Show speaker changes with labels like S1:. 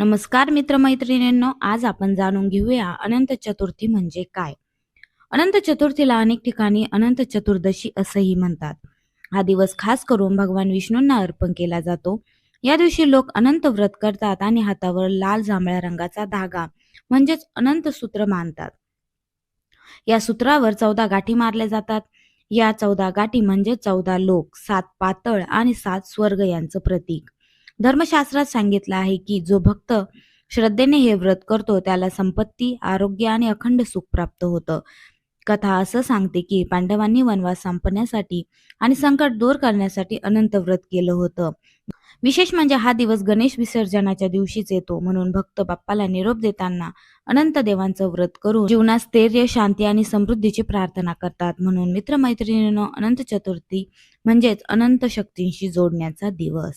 S1: नमस्कार मित्रमैत्रिणींनो, आज आपण जाणून घेऊया अनंत चतुर्थी म्हणजे काय. अनंत चतुर्थीला अनेक ठिकाणी अनंत चतुर्दशी असंही म्हणतात. हा दिवस खास करून भगवान विष्णूंना अर्पण केला जातो. या दिवशी लोक अनंत व्रत करतात आणि हातावर लाल जांभळ्या रंगाचा धागा म्हणजेच अनंत सूत्र बांधतात. या सूत्रावर 14 गाठी मारल्या जातात. या 14 गाठी म्हणजे 14 लोक, 7 पातळ आणि 7 स्वर्ग यांचं प्रतीक. धर्मशास्त्रात सांगितलं आहे की जो भक्त श्रद्धेने हे व्रत करतो त्याला संपत्ती, आरोग्य आणि अखंड सुख प्राप्त होतं. कथा असं सांगते की पांडवांनी वनवास संपण्यासाठी आणि संकट दूर करण्यासाठी अनंत व्रत केलं होतं. विशेष म्हणजे हा दिवस गणेश विसर्जनाच्या दिवशीच येतो, म्हणून भक्त बाप्पाला निरोप देताना अनंत देवांचं व्रत करून जीवनात स्थैर्य, शांती आणि समृद्धीची प्रार्थना करतात. म्हणून मित्रमैत्रिणींनो, अनंत चतुर्थी म्हणजेच अनंत शक्तींशी जोडण्याचा दिवस.